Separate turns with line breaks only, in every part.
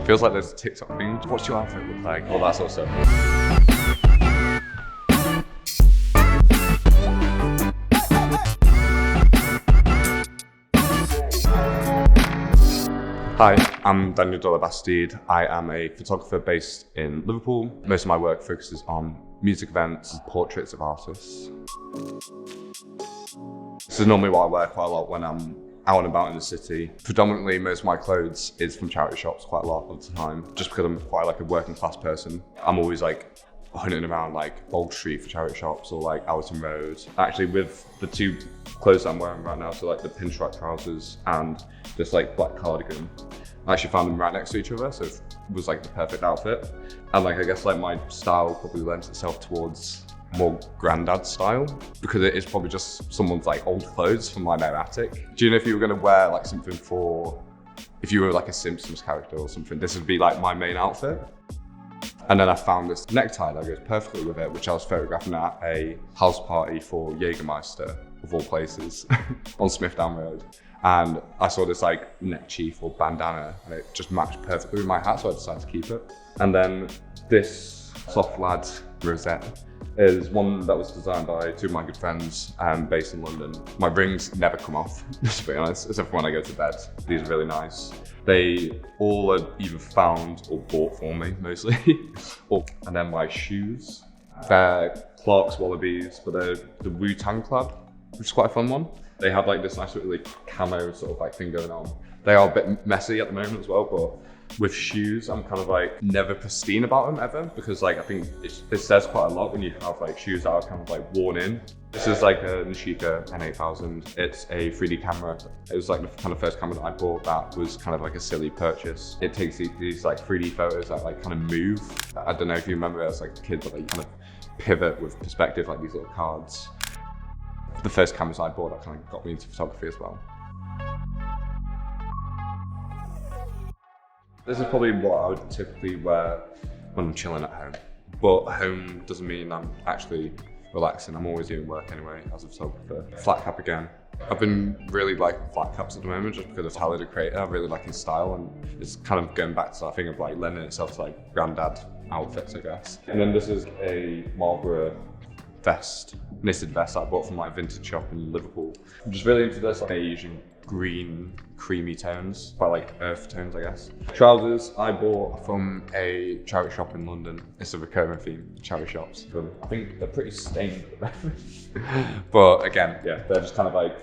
Feels like there's a TikTok thing. What's your outfit look like? All that sort of stuff. Hi, I'm Daniel Dollar-Bastide. I am a photographer based in Liverpool. Most of my work focuses on music events, portraits of artists. This is normally what I wear quite a lot when I'm out and about in the city. Predominantly, most of my clothes is from charity shops quite a lot of the time, just because I'm quite like a working class person. I'm always like hunting around like Old Street for charity shops or like Allerton Road. Actually, with the two clothes that I'm wearing right now, so like the pinstripe trousers and this like black cardigan, I actually found them right next to each other, so it was like the perfect outfit. And like I guess like my style probably lends itself towards more granddad style, because it is probably just someone's like old clothes from like their attic. Do you know if you were gonna wear like something if you were like a Simpsons character or something, this would be like my main outfit? And then I found this necktie that goes perfectly with it, which I was photographing at a house party for Jägermeister, of all places, on Smithdown Road. And I saw this like neck chief or bandana, and it just matched perfectly with my hat, so I decided to keep it. And then this soft lad rosette is one that was designed by two of my good friends based in London. My rings never come off, to be honest, except for when I go to bed. These are really nice. They all are either found or bought for me, mostly. And then my shoes. They're Clark's Wallabies, but they're the Wu-Tang Club, which is quite a fun one. They have like this nice really camo sort of like thing going on. They are a bit messy at the moment as well, but with shoes, I'm kind of like never pristine about them ever, because like I think it says quite a lot when you have like shoes that are kind of like worn in. This is like a Nishika N8000. It's a 3D camera. It was like the kind of first camera that I bought that was kind of like a silly purchase. It takes these like 3D photos that like kind of move. I don't know if you remember it as like a kid, but like you kind of pivot with perspective, like these little cards. The first cameras I bought that kind of got me into photography as well. This is probably what I would typically wear when I'm chilling at home. But home doesn't mean I'm actually relaxing. I'm always doing work anyway as a photographer. Flat cap again. I've been really liking flat caps at the moment just because of Tyler the Creator. I really like his style, and it's kind of going back to that thing of like lending itself to like granddad outfits, I guess. And then this is a Marlborough vest, knitted vest that I bought from my vintage shop in Liverpool. I'm just really into this like Asian green creamy tones, quite like earth tones, I guess. Trousers I bought from a charity shop in London. It's a recurring theme, charity shops. I think they're pretty stained, but again, yeah, they're just kind of like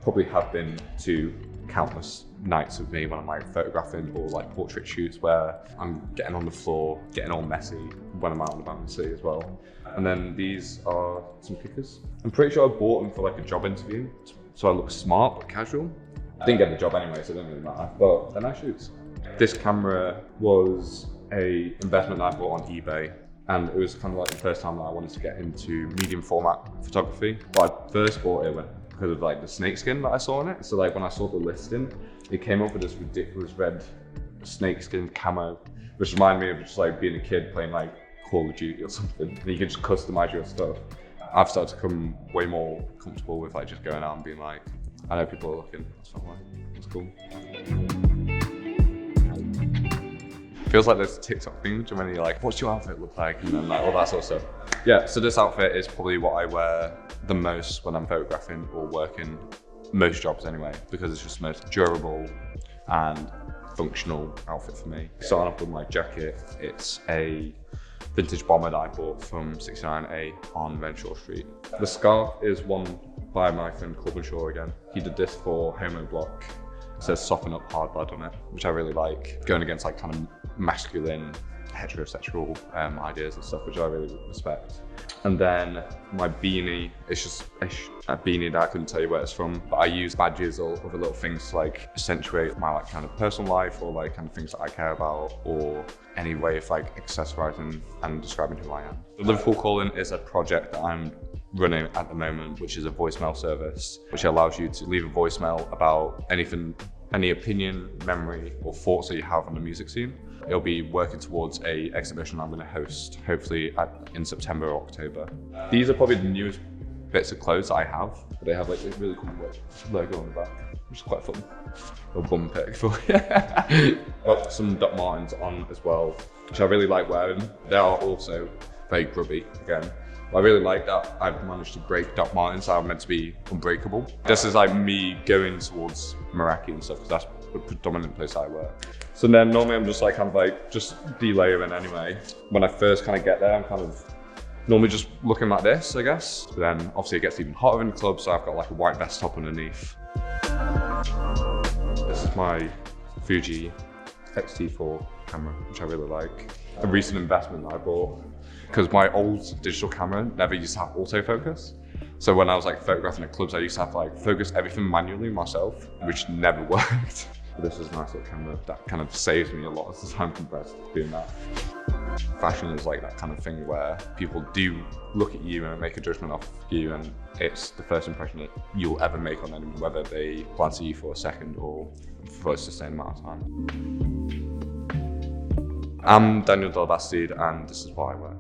probably have been to countless nights with me when I'm like photographing or like portrait shoots where I'm getting on the floor, getting all messy when I'm out and about in the city as well. And then these are some kickers. I'm pretty sure I bought them for like a job interview, so I look smart but casual. I didn't get the job anyway, so it doesn't really matter, but they're nice shoes. This camera was a investment that I bought on eBay, and it was kind of like the first time that I wanted to get into medium format photography. But I first bought it because of like the snakeskin that I saw on it. So like when I saw the listing, it came up with this ridiculous red snakeskin camo, which reminded me of just like being a kid playing like Call of Duty or something, and you can just customize your stuff. I've started to become way more comfortable with like just going out and being like, I know people are looking, that's fine, it's cool. Feels like there's a TikTok thing, when you're like, what's your outfit look like? And then like all that sort of stuff. Yeah, so this outfit is probably what I wear the most when I'm photographing or working, most jobs anyway, because it's just the most durable and functional outfit for me. Starting off with my jacket, it's a vintage bomber that I bought from 69A on Renshaw Street. The scarf is one by my friend Corbin Shaw again. He did this for Homo Block. It says soften up hard blood on it, which I really like. Going against like kind of masculine, heterosexual ideas and stuff, which I really respect. And then my beanie, it's just a beanie that I couldn't tell you where it's from, but I use badges or other little things to like accentuate my like kind of personal life or like kind of things that I care about, or any way of like accessorizing and describing who I am. The Liverpool Calling is a project that I'm running at the moment, which is a voicemail service, which allows you to leave a voicemail about anything, any opinion, memory, or thoughts that you have on the music scene. It'll be working towards a exhibition I'm going to host, hopefully in September or October. These are probably the newest bits of clothes that I have. They have like a really cool logo on the back, which is quite fun. A bum pick for you. got some Doc Martens on as well, which I really like wearing. They are also very grubby again. I really like that I've managed to break Doc Martens. I'm meant to be unbreakable. This is like me going towards Meraki and stuff, because that's the predominant place I work. So then normally I'm just like kind of like just delayering anyway. When I first kind of get there, I'm kind of normally just looking like this, I guess. But then obviously it gets even hotter in the club, so I've got like a white vest top underneath. This is my Fuji X-T4 camera, which I really like. A recent investment that I bought, because my old digital camera never used to have autofocus. So when I was like photographing at clubs, I used to have to like focus everything manually myself, which never worked. This is a nice little camera that kind of saves me a lot of the time compared to doing that. Fashion is like that kind of thing where people do look at you and make a judgment off you, and it's the first impression that you'll ever make on anyone, whether they glance at you for a second or for a sustained amount of time. I'm Daniel Delbastide, and this is why I wear.